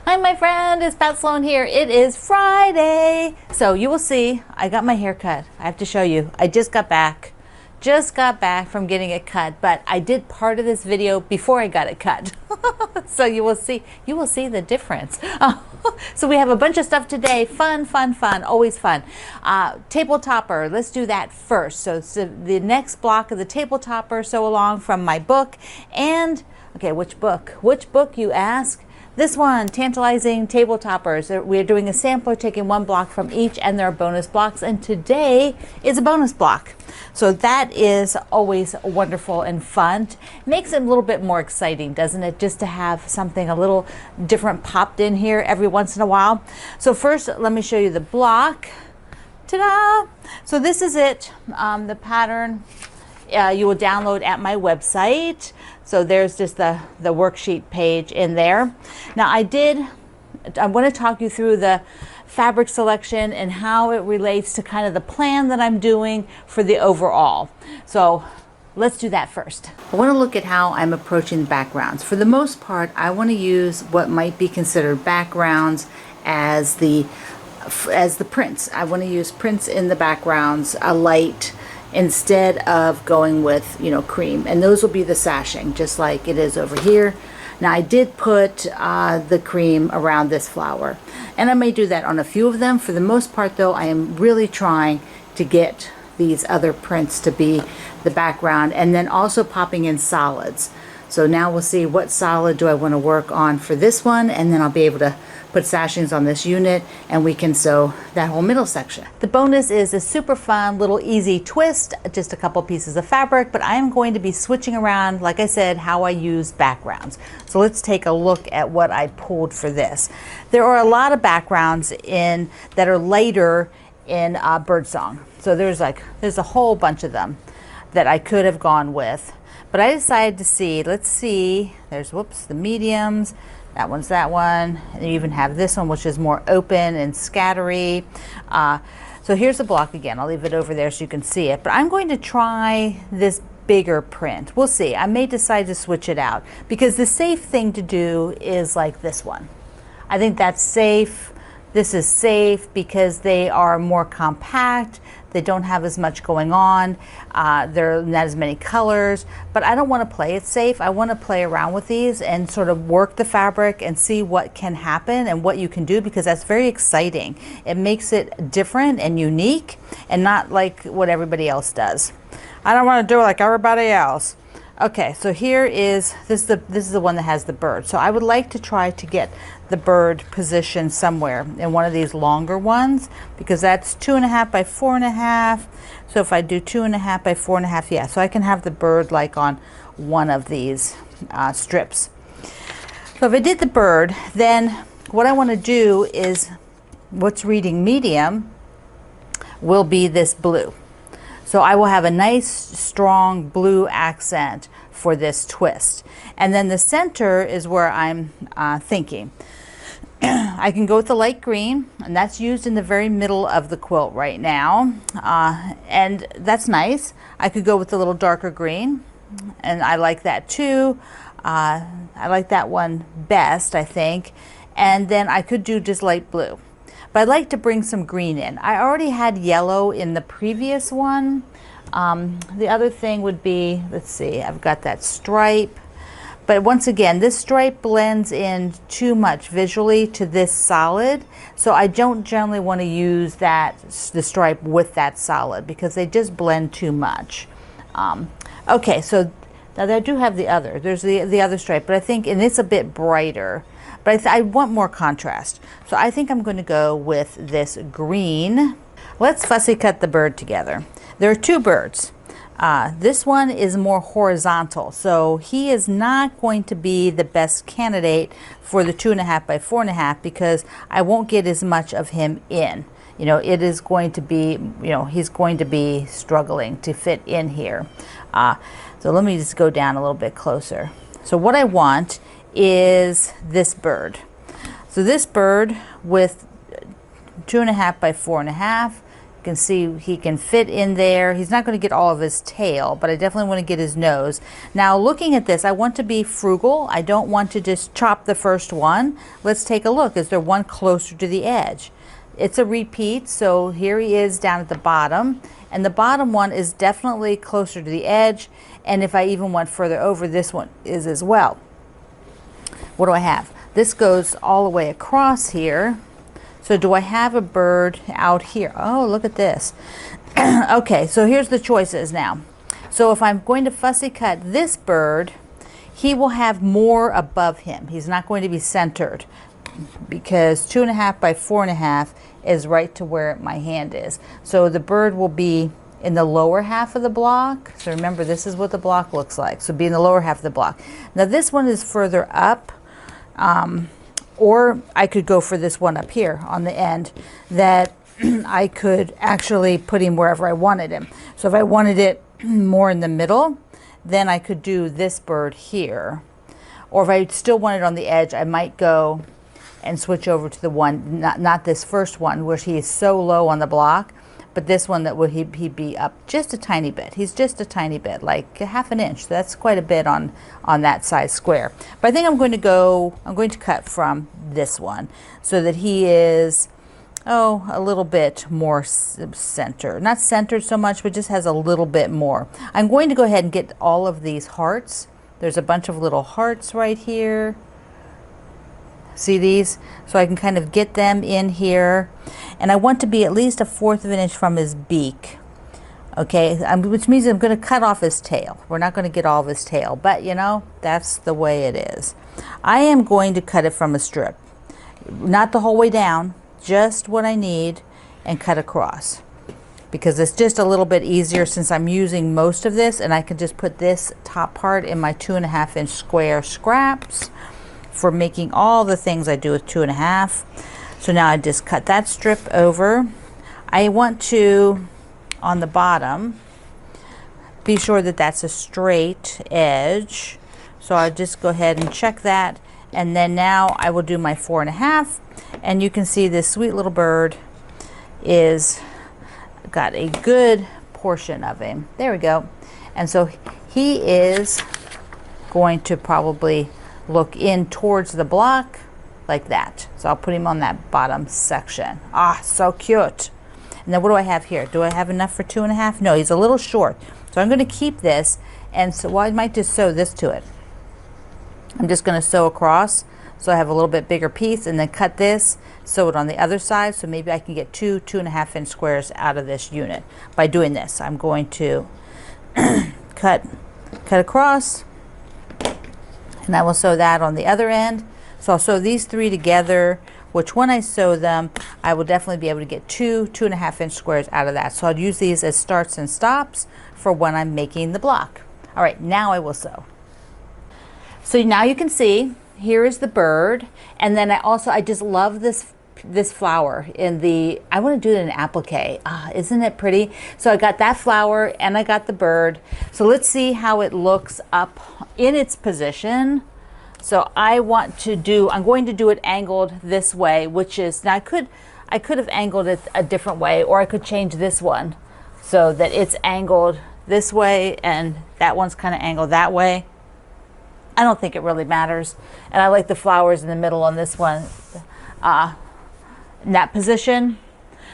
Hi, my friend, it's Pat Sloan here. It is Friday. So you will see, I got my hair cut. I have to show you. I just got back from getting it cut, but I did part of this video before I got it cut. So you will see the difference. So we have a bunch of stuff today. Fun, always fun. Table topper, let's do that first. So the next block of the table topper, sew along from my book. And, okay, which book? Which book, you ask? This one, Tantalizing Table Toppers. We're doing a sampler, taking one block from each, and there are bonus blocks, and today is a bonus block. So that is always wonderful and fun. Makes it a little bit more exciting, doesn't it? Just to have something a little different popped in here every once in a while. So first, let me show you the block. Ta-da! So this is it, the pattern. You will download at my website. So there's just the worksheet page in there. Now I want to talk you through the fabric selection and how it relates to kind of the plan that I'm doing for the overall. So let's do that first. I want to look at how I'm approaching backgrounds. For the most part, I want to use what might be considered backgrounds as the prints. I want to use prints in the backgrounds, a light, instead of going with, cream. And those will be the sashing, just like it is over here. Now I did put the cream around this flower, and I may do that on a few of them. For the most part though, I am really trying to get these other prints to be the background, and then also popping in solids. So now we'll see what solid do I want to work on for this one, and then I'll be able to put sashings on this unit, and we can sew that whole middle section. The bonus is a super fun little easy twist, just a couple pieces of fabric, but I am going to be switching around, like I said, how I use backgrounds. So let's take a look at what I pulled for this. There are a lot of backgrounds that are lighter in birdsong. So there's a whole bunch of them that I could have gone with, but I decided to see, let's see, there's, the mediums. That one's that one, and you even have this one, which is more open and scattery. So here's the block again. I'll leave it over there so you can see it, but I'm going to try this bigger print. We'll see. I may decide to switch it out, because the safe thing to do is like this one. I think that's safe. This is safe because they are more compact. They don't have as much going on. There are not as many colors, but I don't want to play it safe. I want to play around with these and sort of work the fabric and see what can happen and what you can do, because that's very exciting. It makes it different and unique and not like what everybody else does. I don't want to do it like everybody else. Okay, so here is, this is the one that has the bird. So I would like to try to get the bird position somewhere in one of these longer ones, because that's 2.5 by 4.5. So if I do 2.5 by 4.5, yeah, so I can have the bird like on one of these strips. So if I did the bird, then what I want to do is, what's reading medium will be this blue. So I will have a nice strong blue accent for this twist. And then the center is where I'm thinking. I can go with the light green, and that's used in the very middle of the quilt right now. And that's nice. I could go with the little darker green, and I like that too. I like that one best, I think. And then I could do just light blue. But I'd like to bring some green in. I already had yellow in the previous one. The other thing would be, let's see, I've got that stripe. But once again, this stripe blends in too much visually to this solid. So I don't generally want to use the stripe with that solid, because they just blend too much. Okay, so now I do have the other. There's the other stripe, but I think, and it's a bit brighter. But I want more contrast. So I think I'm going to go with this green. Let's fussy cut the bird together. There are two birds. This one is more horizontal, so he is not going to be the best candidate for the 2.5 by 4.5, because I won't get as much of him in. It is going to be, he's going to be struggling to fit in here. So let me just go down a little bit closer. So what I want is this bird. So this bird with 2.5 by 4.5, can see he can fit in there. He's not going to get all of his tail, but I definitely want to get his nose. Now looking at this, I want to be frugal. I don't want to just chop the first one. Let's take a look. Is there one closer to the edge? It's a repeat, so here he is down at the bottom, and the bottom one is definitely closer to the edge, and if I even went further over, this one is as well. What do I have? This goes all the way across here. So do I have a bird out here? Oh, look at this. Okay, so here's the choices now. So if I'm going to fussy cut this bird, he will have more above him. He's not going to be centered because 2.5 by 4.5 is right to where my hand is. So the bird will be in the lower half of the block. So remember, this is what the block looks like. So be in the lower half of the block. Now this one is further up. Or I could go for this one up here on the end that I could actually put him wherever I wanted him. So if I wanted it more in the middle, then I could do this bird here. Or if I still want it on the edge, I might go and switch over to the one, not this first one, where he is so low on the block, but this one that would he'd be up just a tiny bit. He's just a tiny bit, like a ½ inch. So that's quite a bit on that size square. But I think I'm going to cut from this one so that he is, a little bit more centered. Not centered so much, but just has a little bit more. I'm going to go ahead and get all of these hearts. There's a bunch of little hearts right here. See these? So I can kind of get them in here. And I want to be at least a 1/4 of an inch from his beak. Okay, which means I'm going to cut off his tail. We're not going to get all of his tail, but you know, that's the way it is. I am going to cut it from a strip. Not the whole way down, just what I need, and cut across. Because it's just a little bit easier since I'm using most of this, and I can just put this top part in my 2.5 inch square scraps for making all the things I do with 2.5. So now I just cut that strip over. I want to, on the bottom, be sure that that's a straight edge. So I'll just go ahead and check that. And then now I will do my 4.5. And you can see this sweet little bird is got a good portion of him. There we go. And so he is going to probably look in towards the block like that. So I'll put him on that bottom section. Ah, so cute. And then what do I have here? Do I have enough for 2.5? No, he's a little short. So I'm going to keep this, and so I might just sew this to it. I'm just going to sew across so I have a little bit bigger piece, and then cut this, sew it on the other side, so maybe I can get 2.5 inch squares out of this unit by doing this. I'm going to cut across, and I will sew that on the other end. So I'll sew these 3 together, which when I sew them, I will definitely be able to get 2.5 inch squares out of that. So I'll use these as starts and stops for when I'm making the block. All right, now I will sew. So now you can see, here is the bird. And then I just love this flower in the, I want to do it in applique. Isn't it pretty? So I got that flower and I got the bird. So let's see how it looks up in its position. So I'm going to do it angled this way, which is, now I could have angled it a different way, or I could change this one so that it's angled this way and that one's kind of angled that way. I don't think it really matters. And I like the flowers in the middle on this one, in that position.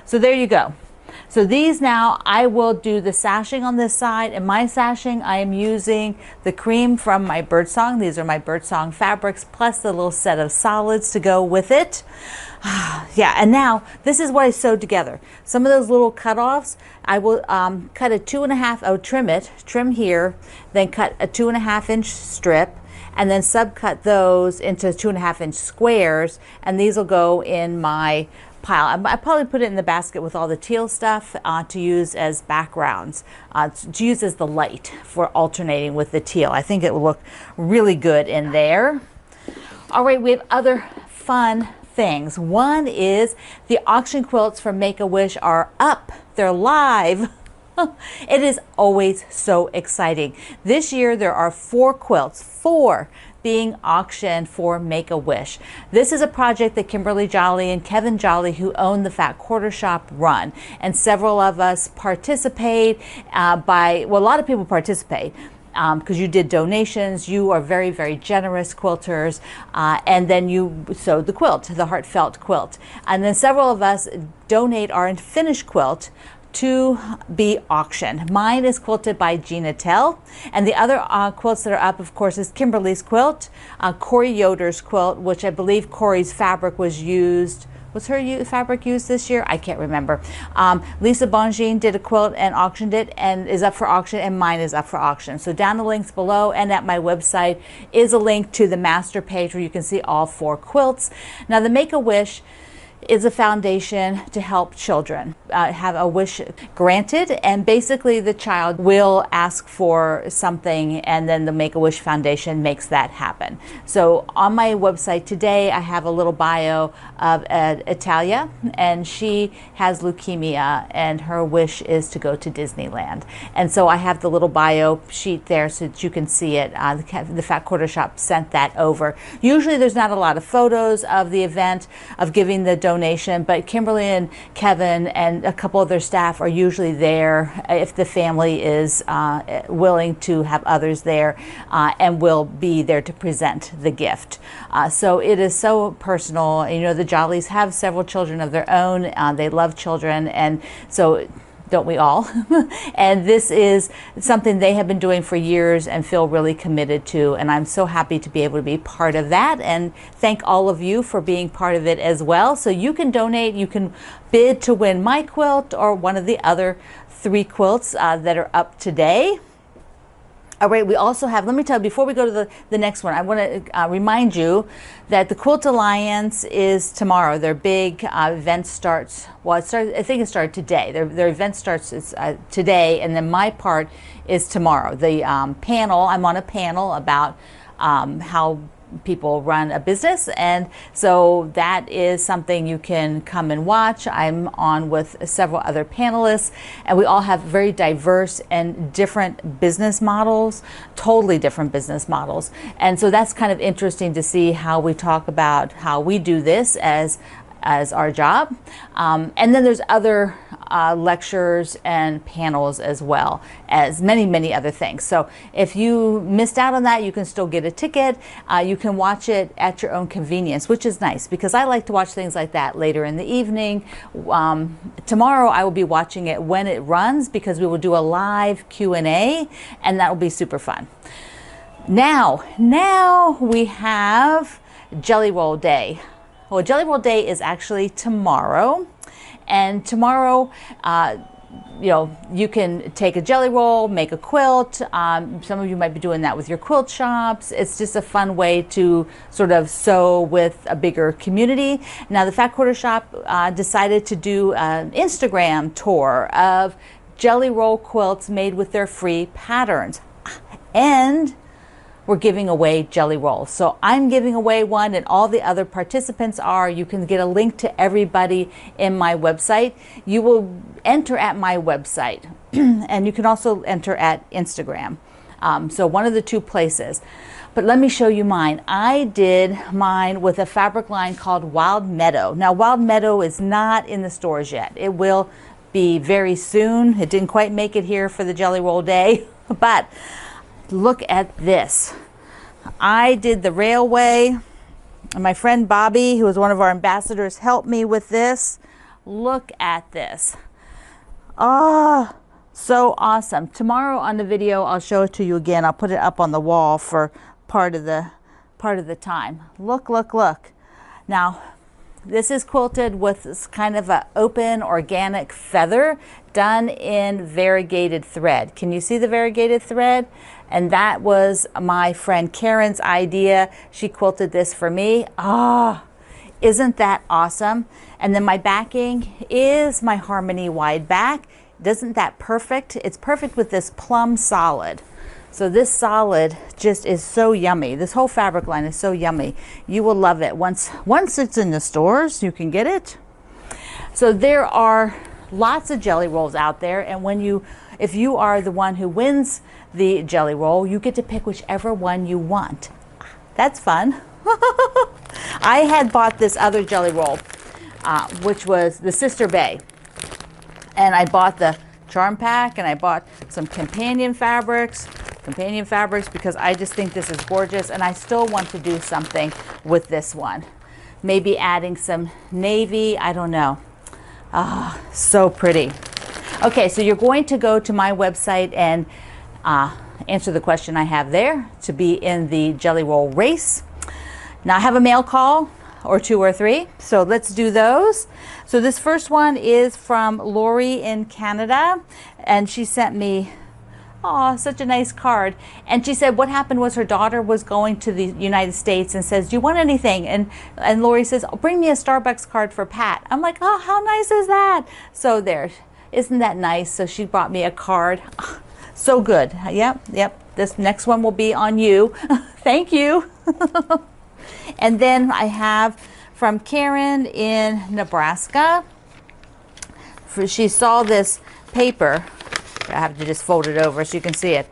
So there you go. So these now, I will do the sashing on this side, and my sashing, I am using the cream from my Birdsong. These are my Birdsong fabrics, plus the little set of solids to go with it. Yeah, and now this is what I sewed together. Some of those little cutoffs, I will cut a 2.5, I would trim here, then cut a 2.5 inch strip, and then subcut those into 2.5 inch squares, and these will go in my pile. I probably put it in the basket with all the teal stuff to use as backgrounds, to use as the light for alternating with the teal. I think it will look really good in there. All right, we have other fun things. One is the auction quilts from Make-A-Wish are up. They're live. It is always so exciting. This year there are 4 quilts, 4, being auctioned for Make-A-Wish. This is a project that Kimberly Jolly and Kevin Jolly, who own the Fat Quarter Shop, run. And several of us participate a lot of people participate. Because you did donations, you are very, very generous quilters, and then you sewed the quilt, the heartfelt quilt. And then several of us donate our finished quilt to be auctioned. Mine is quilted by Gina Tell, and the other quilts that are up, of course, is Kimberly's quilt, Corey Yoder's quilt, which I believe Corey's fabric was used. Was her fabric used this year? I can't remember. Lisa Bongine did a quilt and auctioned it and is up for auction, and mine is up for auction. So down the links below and at my website is a link to the master page where you can see all 4 quilts. Now the Make-A-Wish is a foundation to help children have a wish granted, and basically the child will ask for something and then the Make-A-Wish Foundation makes that happen. So on my website today I have a little bio of Italia, and she has leukemia and her wish is to go to Disneyland. And so I have the little bio sheet there so that you can see it. The Fat Quarter Shop sent that over. Usually there's not a lot of photos of the event, of giving the donation, but Kimberly and Kevin and a couple of their staff are usually there if the family is willing to have others there, and will be there to present the gift. So it is so personal. You know, the Jollies have several children of their own. They love children, and so don't we all? And this is something they have been doing for years and feel really committed to, and I'm so happy to be able to be part of that, and thank all of you for being part of it as well. So you can donate, you can bid to win my quilt or one of the other 3 quilts that are up today. All right, we also have, let me tell you, before we go to the next one, I want to remind you that the Quilt Alliance is tomorrow. Their big event starts, well, I think it started today. Their event starts today, and then my part is tomorrow. The panel, I'm on a panel about how people run a business, and so that is something you can come and watch. I'm on with several other panelists, and we all have very diverse and different business models, totally different business models. And so that's kind of interesting to see how we talk about how we do this as our job. And then there's other lectures and panels, as well as many other things. So if you missed out on that, you can still get a ticket. You can watch it at your own convenience, which is nice because I like to watch things like that later in the evening. Tomorrow I will be watching it when it runs because we will do a live Q&A, and that will be super fun. Now we have Jelly Roll Day. Well, Jelly Roll Day is actually tomorrow, and tomorrow, you know, you can take a jelly roll, make a quilt. Some of you might be doing that with your quilt shops. It's just a fun way to sort of sew with a bigger community. Now, the Fat Quarter Shop decided to do an Instagram tour of jelly roll quilts made with their free patterns, and we're giving away jelly rolls. So I'm giving away one, and all the other participants are. You can get a link to everybody in my website. You will enter at my website, and you can also enter at Instagram. So one of the 2 places. But let me show you mine. I did mine with a fabric line called Wild Meadow. Now, Wild Meadow is not in the stores yet. It will be very soon. It didn't quite make it here for the Jelly Roll Day, but look at this. I did the railway, and my friend Bobby, who is one of our ambassadors, helped me with this. Look at this. Oh, so awesome. Tomorrow on the video, I'll show it to you again. I'll put it up on the wall for part of the time. Look, look, look. Now, this is quilted with this kind of an open organic feather done in variegated thread. Can you see the variegated thread? And that was my friend Karen's idea. She quilted this for me. Ah, isn't that awesome? And then my backing is my Harmony wide back. Isn't that perfect? It's perfect with this plum solid. So this solid just is so yummy. This whole fabric line is so yummy. You will love it. Once it's in the stores, you can get it. So there are lots of jelly rolls out there, and if you are the one who wins the jelly roll, you get to pick whichever one you want. That's fun. I had bought this other jelly roll, which was the Sister Bay. And I bought the charm pack, and I bought some companion fabrics because I just think this is gorgeous, and I still want to do something with this one. Maybe adding some navy, I don't know. Ah, so pretty. Okay, so you're going to go to my website and answer the question I have there to be in the jelly roll race. Now I have a mail call or 2 or 3, so let's do those. So this first one is from Lori in Canada, and she sent me, oh, such a nice card. And she said what happened was her daughter was going to the United States and says, do you want anything? And Lori says, oh, bring me a Starbucks card for Pat. I'm like, oh, how nice is that? So there, isn't that nice? So she brought me a card. So good. Yep. This next one will be on you. Thank you. And then I have from Karen in Nebraska. She saw this paper. I have to just fold it over so you can see it.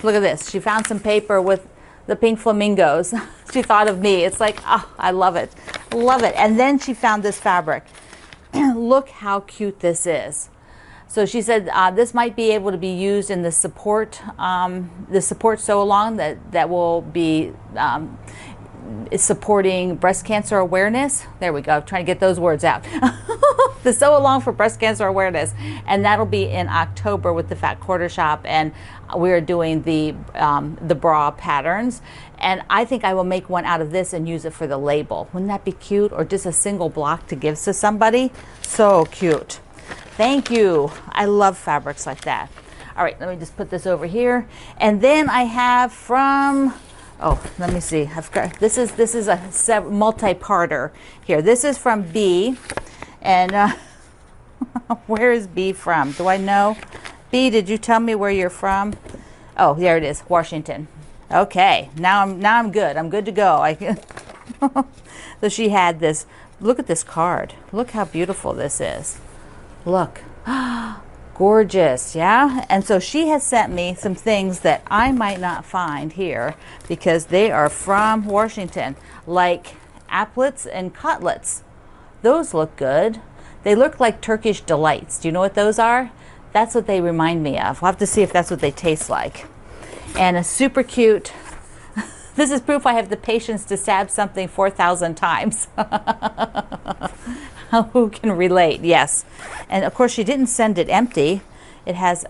Look at this. She found some paper with the pink flamingos. She thought of me. It's like, oh, I love it. Love it. And then she found this fabric. Look how cute this is. So she said this might be able to be used in the support sew along that will be is supporting breast cancer awareness. There we go. I'm trying to get those words out. The sew along for breast cancer awareness, and that'll be in October with the Fat Quarter Shop, and we're doing the bra patterns, and I think I will make one out of this and use it for the label. Wouldn't that be cute? Or just a single block to give to somebody. So cute. Thank you. I love fabrics like that. All right, let me just put this over here, and then I have from, oh, let me see. I've got this is a multi-parter here. This is from B, and where is B from? Do I know? B, did you tell me where you're from? Oh, there it is, Washington. Okay, now I'm good. I'm good to go. So she had this. Look at this card. Look how beautiful this is. Look. Gorgeous, yeah? And so she has sent me some things that I might not find here because they are from Washington, like applets and cutlets. Those look good. They look like Turkish delights. Do you know what those are? That's what they remind me of. We'll have to see if that's what they taste like. And a super cute, this is proof I have the patience to stab something 4,000 times. Who can relate? Yes. And of course she didn't send it empty. It has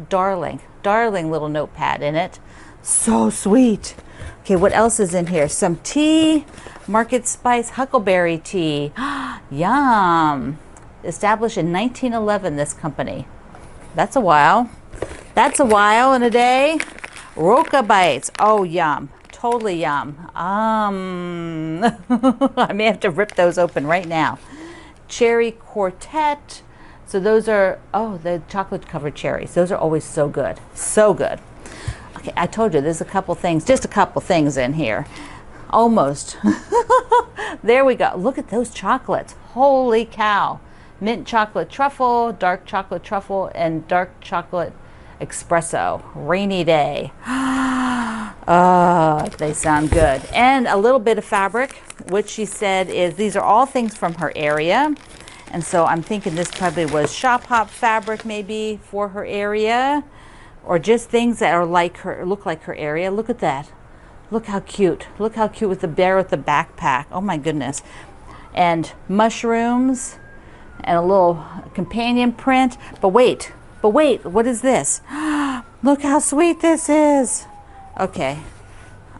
darling little notepad in it. So sweet. Okay, what else is in here? Some tea, Market Spice Huckleberry tea. Yum. Established in 1911, this company. That's a while. That's a while in a day. Roca Bites. Oh, yum. Totally yum. I may have to rip those open right now. Cherry Quartet. So those are, oh, the chocolate covered cherries. Those are always so good. So good. Okay, I told you there's a couple things, just a couple things in here. Almost. There we go. Look at those chocolates. Holy cow. Mint chocolate truffle, dark chocolate truffle, and dark chocolate espresso. Rainy day. Oh, they sound good. And a little bit of fabric, which she said is, these are all things from her area. And so I'm thinking this probably was shop hop fabric maybe for her area, or just things that are like her, look like her area. Look at that. Look how cute. Look how cute with the bear with the backpack. Oh my goodness. And mushrooms and a little companion print. But wait, what is this? Look how sweet this is. Okay.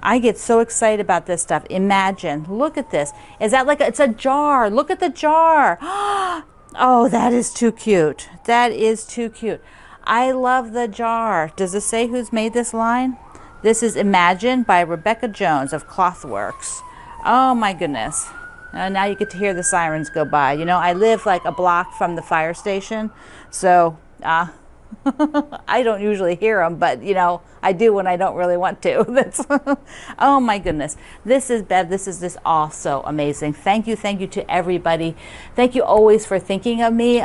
I get so excited about this stuff. Imagine, look at this. Is that like, it's a jar. Look at the jar. Oh, that is too cute. That is too cute. I love the jar. Does it say who's made this line? This is Imagine by Rebecca Jones of Clothworks. Oh my goodness. Now you get to hear the sirens go by. You know, I live like a block from the fire station, so I don't usually hear them, but you know, I do when I don't really want to. That's oh my goodness. This is Bev. This is just also amazing. Thank you to everybody. Thank you always for thinking of me.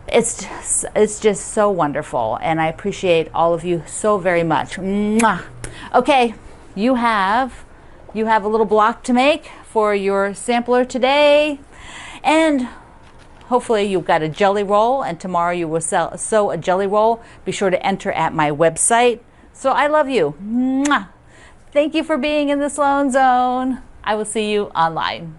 It's just so wonderful, and I appreciate all of you so very much. Mwah. Okay, you have you have a little block to make for your sampler today. And hopefully you've got a jelly roll, and tomorrow you will sew a jelly roll. Be sure to enter at my website. So I love you. Mwah. Thank you for being in the Sloan Zone. I will see you online.